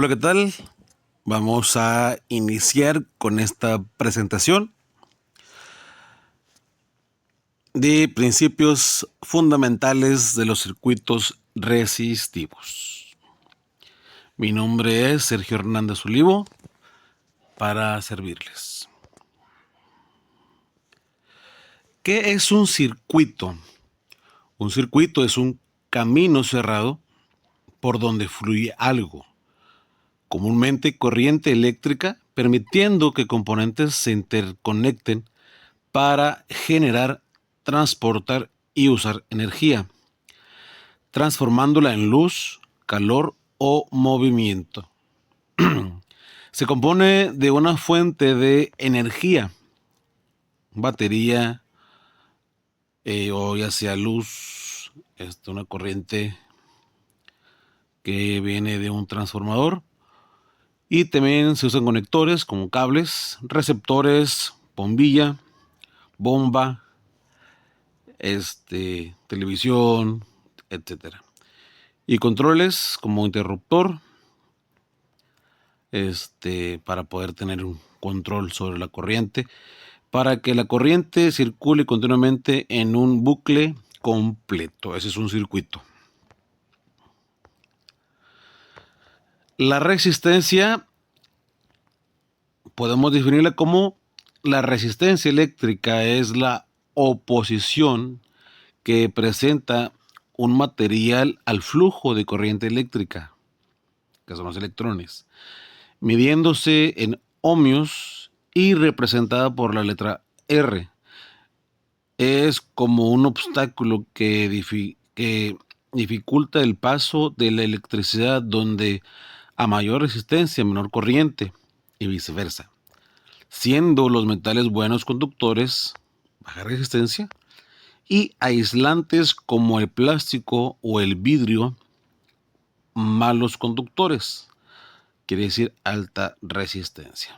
Hola, ¿qué tal? Vamos a iniciar con esta presentación de principios fundamentales de los circuitos resistivos. Mi nombre es Sergio Hernández Olivo, para servirles. ¿Qué es un circuito? Un circuito es un camino cerrado por donde fluye algo, comúnmente corriente eléctrica, permitiendo que componentes se interconecten para generar, transportar y usar energía, transformándola en luz, calor o movimiento. Se compone de una fuente de energía, batería, o ya sea luz, una corriente que viene de un transformador, y también se usan conectores como cables, receptores, bombilla, bomba, televisión, etcétera. Y controles como interruptor, para poder tener un control sobre la corriente, para que la corriente circule continuamente en un bucle completo. Ese es un circuito. La resistencia podemos definirla como la resistencia eléctrica es la oposición que presenta un material al flujo de corriente eléctrica, que son los electrones, midiéndose en ohmios y representada por la letra R. Es como un obstáculo que dificulta el paso de la electricidad, donde a mayor resistencia, menor corriente, y viceversa, siendo los metales buenos conductores, baja resistencia, y aislantes como el plástico o el vidrio, malos conductores, quiere decir alta resistencia.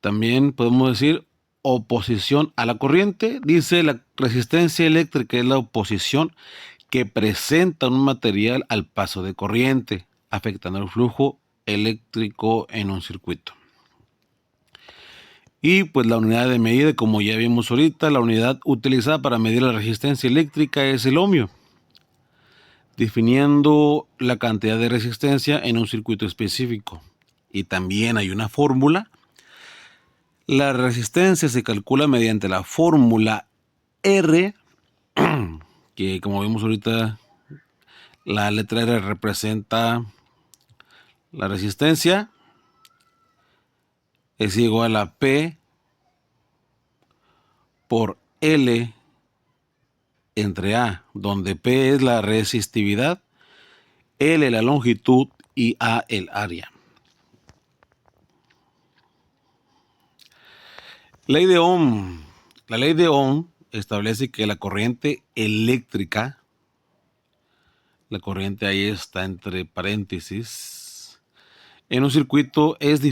También podemos decir oposición a la corriente. Dice la resistencia eléctrica es la oposición que presenta un material al paso de corriente, afectando el flujo eléctrico en un circuito. Y pues la unidad de medida, como ya vimos ahorita, la unidad utilizada para medir la resistencia eléctrica es el ohmio, definiendo la cantidad de resistencia en un circuito específico. Y también hay una fórmula. La resistencia se calcula mediante la fórmula R, que como vemos ahorita, la letra R representa la resistencia, es igual a P por L entre A, donde P es la resistividad, L la longitud y A el área. Ley de Ohm. La ley de Ohm establece que la corriente eléctrica, la corriente ahí está entre paréntesis, en un circuito es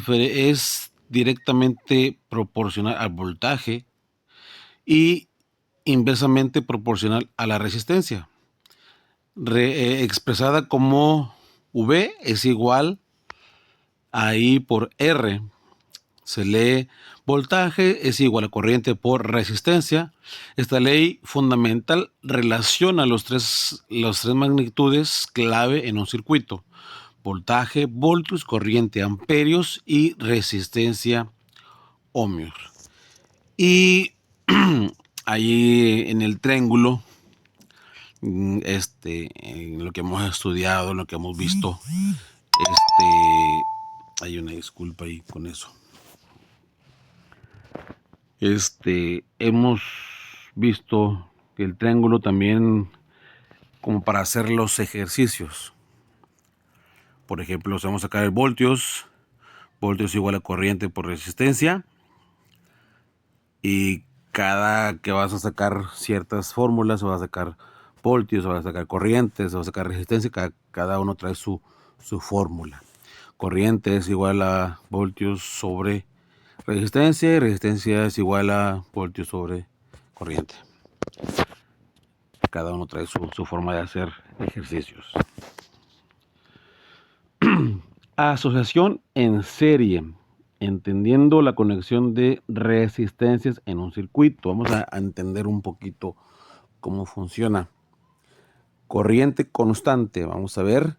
directamente proporcional al voltaje y inversamente proporcional a la resistencia, expresada como V es igual a I por R. Se lee voltaje es igual a corriente por resistencia. Esta ley fundamental relaciona las tres magnitudes clave en un circuito: voltaje, voltios, corriente, amperios y resistencia, ohmios. Y ahí en el triángulo, en lo que hemos estudiado, en lo que hemos visto, hay una disculpa ahí con eso. Hemos visto que el triángulo también, como para hacer los ejercicios. Por ejemplo, vamos a sacar el voltios. Voltios igual a corriente por resistencia. Y cada que vas a sacar ciertas fórmulas, vas a sacar voltios, vas a sacar corrientes, vas a sacar resistencia, cada uno trae su fórmula. Corriente es igual a voltios sobre resistencia, y resistencia es igual a voltios sobre corriente. Cada uno trae su forma de hacer ejercicios. Asociación en serie, entendiendo la conexión de resistencias en un circuito. Vamos a entender un poquito cómo funciona. Corriente constante, vamos a ver.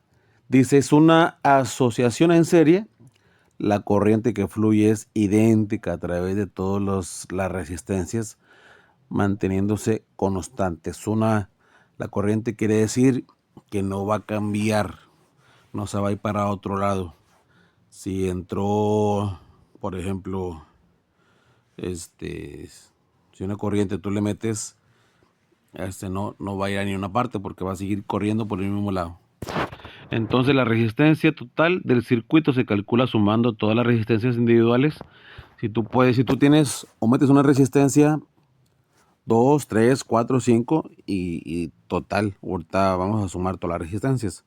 Dice, es una asociación en serie. La corriente que fluye es idéntica a través de todas las resistencias, manteniéndose constante. La corriente quiere decir que no va a cambiar, no se va a ir para otro lado. Si entró, por ejemplo, si una corriente tú le metes, no va a ir a ninguna parte porque va a seguir corriendo por el mismo lado. Entonces la resistencia total del circuito se calcula sumando todas las resistencias individuales. Si tú tienes o metes una resistencia 2, 3, 4, 5 y total, ahorita vamos a sumar todas las resistencias.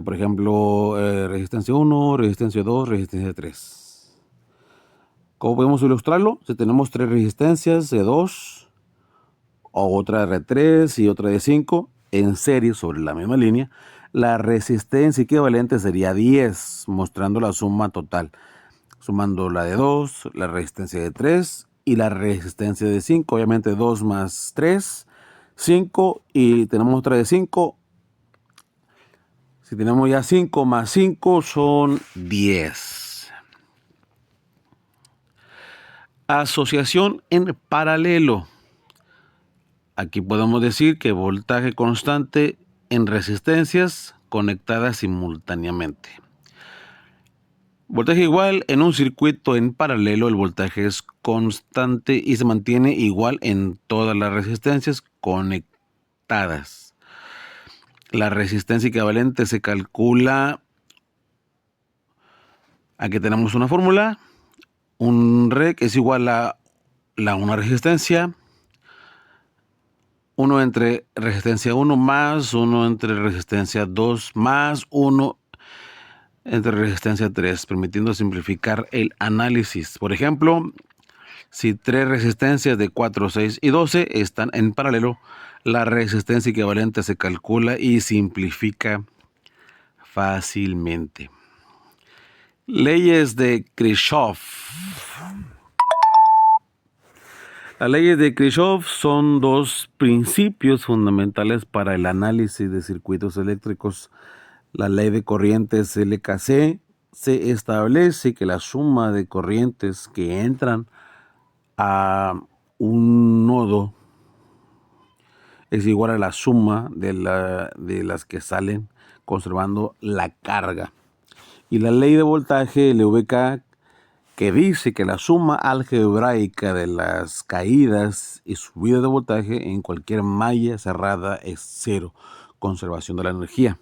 Por ejemplo, resistencia 1, resistencia 2, resistencia 3. ¿Cómo podemos ilustrarlo? Si tenemos 3 resistencias de 2, o otra de 3 y otra de 5 en serie sobre la misma línea, la resistencia equivalente sería 10, mostrando la suma total, sumando la de 2, la resistencia de 3 y la resistencia de 5. Obviamente 2 más 3, 5, y tenemos otra de 5. Si tenemos ya 5 más 5 son 10. Asociación en paralelo. Aquí podemos decir que voltaje constante en resistencias conectadas simultáneamente. Voltaje igual en un circuito en paralelo, el voltaje es constante y se mantiene igual en todas las resistencias conectadas. La resistencia equivalente se calcula. Aquí tenemos una fórmula. Un REC es igual a una resistencia. 1 entre resistencia 1 más 1 entre resistencia 2 más 1 entre resistencia 3, permitiendo simplificar el análisis. Por ejemplo, si 3 resistencias de 4, 6 y 12 están en paralelo, la resistencia equivalente se calcula y simplifica fácilmente. Leyes de Kirchhoff. Las leyes de Kirchhoff son 2 principios fundamentales para el análisis de circuitos eléctricos. La ley de corrientes LKC se establece que la suma de corrientes que entran a un nodo es igual a la suma de las que salen, conservando la carga. Y la ley de voltaje LVK, que dice que la suma algebraica de las caídas y subidas de voltaje en cualquier malla cerrada es 0, conservación de la energía.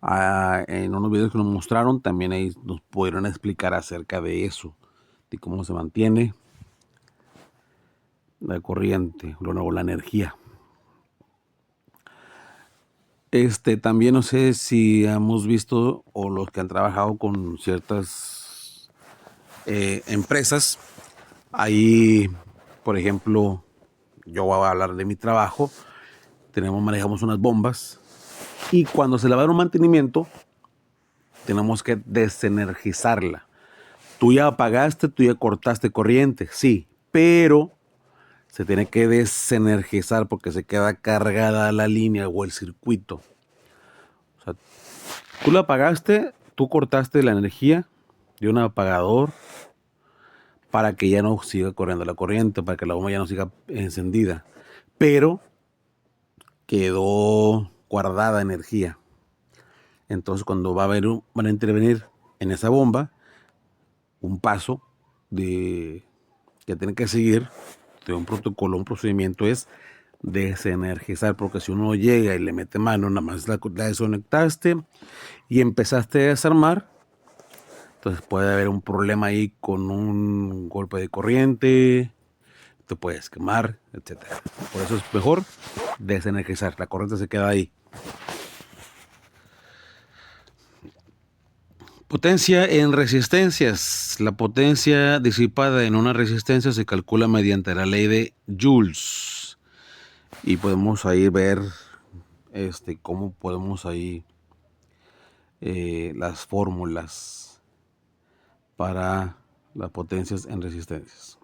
En unos videos que nos mostraron, también ahí nos pudieron explicar acerca de eso, de cómo se mantiene la corriente, o la energía. También no sé si hemos visto, o los que han trabajado con ciertas empresas, ahí, por ejemplo, yo voy a hablar de mi trabajo, manejamos unas bombas, y cuando se le va a dar un mantenimiento, tenemos que desenergizarla. Tú ya apagaste, tú ya cortaste corriente, sí, pero se tiene que desenergizar porque se queda cargada la línea o el circuito. O sea, tú la apagaste, tú cortaste la energía de un apagador para que ya no siga corriendo la corriente, para que la bomba ya no siga encendida. Pero quedó guardada energía. Entonces, cuando van a intervenir en esa bomba, un paso que tienen que seguir de un protocolo, un procedimiento, es desenergizar, porque si uno llega y le mete mano, nada más la desconectaste y empezaste a desarmar, entonces puede haber un problema ahí con un golpe de corriente, te puedes quemar, etc. Por eso es mejor desenergizar, la corriente se queda ahí. Potencia en resistencias. La potencia disipada en una resistencia se calcula mediante la ley de Joules. Y podemos ahí ver cómo podemos ahí las fórmulas para las potencias en resistencias.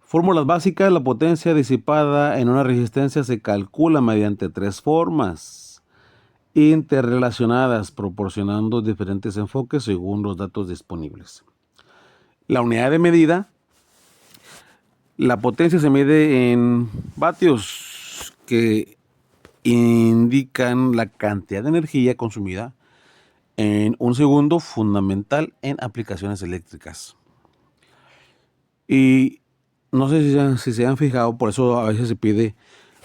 Fórmulas básicas: la potencia disipada en una resistencia se calcula mediante 3 formas interrelacionadas, proporcionando diferentes enfoques según los datos disponibles. La unidad de medida: la potencia se mide en vatios, que indican la cantidad de energía consumida en un segundo, fundamental en aplicaciones eléctricas. Y no sé si se han fijado, por eso a veces se pide,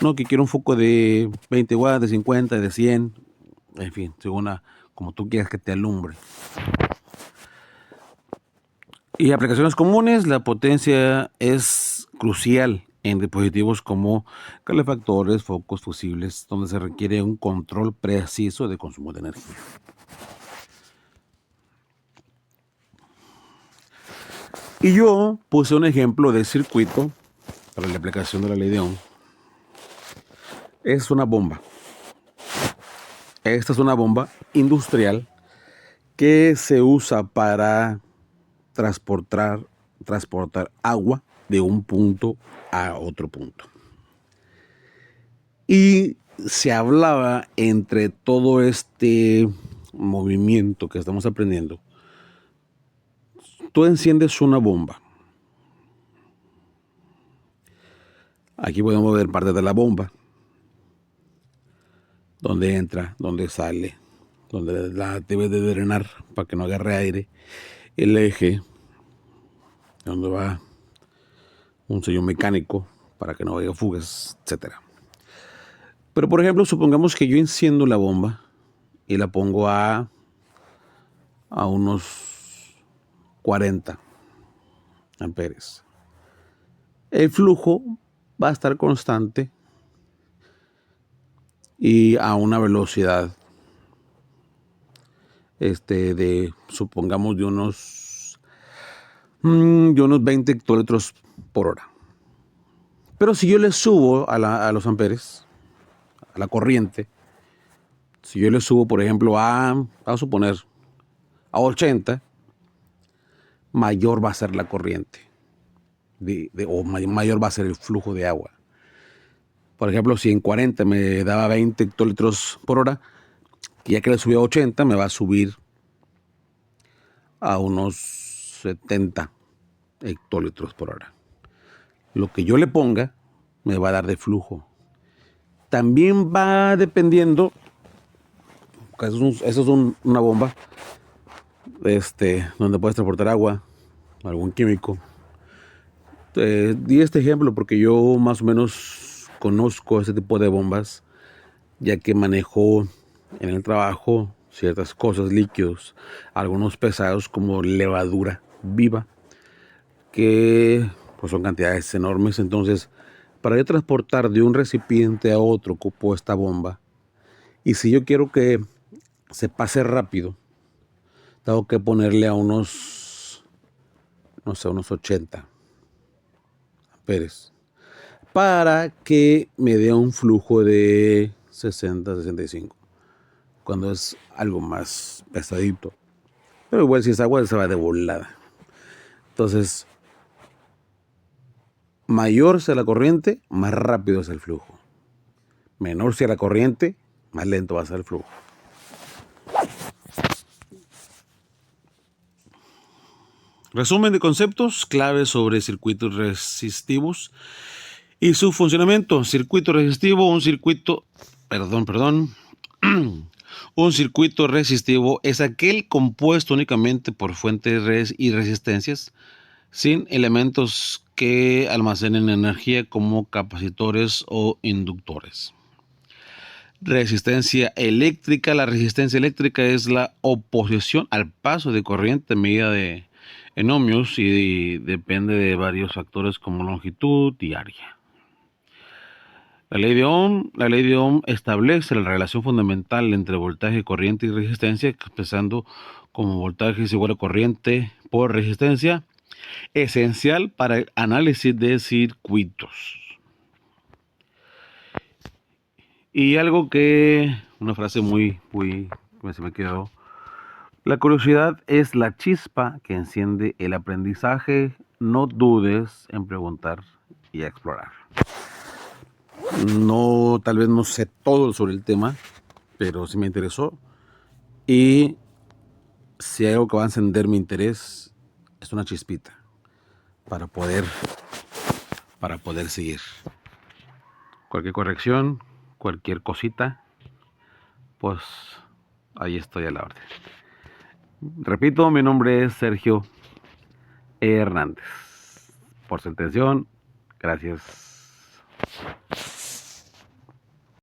no, que quiero un foco de 20 watts, de 50, de 100, en fin, según como tú quieras que te alumbre. Y aplicaciones comunes: la potencia es crucial en dispositivos como calefactores, focos, fusibles, donde se requiere un control preciso de consumo de energía. Y yo puse un ejemplo de circuito para la aplicación de la ley de Ohm. Es una bomba. Esta es una bomba industrial que se usa para transportar agua de un punto a otro punto. Y se hablaba, entre todo este movimiento que estamos aprendiendo, tú enciendes una bomba. Aquí podemos ver parte de la bomba, donde entra, donde sale, donde la debe de drenar para que no agarre aire, el eje, donde va un sello mecánico para que no haya fugas, etc. Pero por ejemplo, supongamos que yo enciendo la bomba y la pongo a unos 40 amperes. El flujo va a estar constante y a una velocidad supongamos de unos 20 hectómetros por hora. Pero si yo le subo a los amperes, a la corriente, si yo le subo, por ejemplo, vamos a suponer, a 80, mayor va a ser la corriente, o mayor va a ser el flujo de agua. Por ejemplo, si en 40 me daba 20 hectolitros por hora, ya que le subí a 80, me va a subir a unos 70 hectolitros por hora. Lo que yo le ponga me va a dar de flujo. También va dependiendo, eso es una bomba donde puedes transportar agua, algún químico. Di este ejemplo porque yo más o menos conozco este tipo de bombas, ya que manejo en el trabajo ciertas cosas, líquidos, algunos pesados como levadura viva, que pues son cantidades enormes. Entonces, para yo transportar de un recipiente a otro, ocupo esta bomba. Y si yo quiero que se pase rápido, tengo que ponerle a unos 80 amperes para que me dé un flujo de 60, 65, cuando es algo más pesadito. Pero igual si es agua se va de volada. Entonces, mayor sea la corriente, más rápido es el flujo. Menor sea la corriente, más lento va a ser el flujo. Resumen de conceptos claves sobre circuitos resistivos y su funcionamiento. Circuito resistivo, un circuito resistivo es aquel compuesto únicamente por fuentes y resistencias, sin elementos que almacenen energía como capacitores o inductores. Resistencia eléctrica. La resistencia eléctrica es la oposición al paso de corriente medida en ohmios y depende de varios factores como longitud y área. La ley de Ohm establece la relación fundamental entre voltaje, corriente y resistencia, expresando como voltaje es igual a corriente por resistencia, esencial para el análisis de circuitos. Y una frase muy se me quedó, La curiosidad es la chispa que enciende el aprendizaje. No dudes en preguntar y explorar. No, tal vez no sé todo sobre el tema, pero sí me interesó. Y si hay algo que va a encender mi interés, es una chispita para poder seguir. Cualquier corrección, cualquier cosita, pues ahí estoy a la orden. Repito, mi nombre es Sergio Hernández. Por su atención, gracias.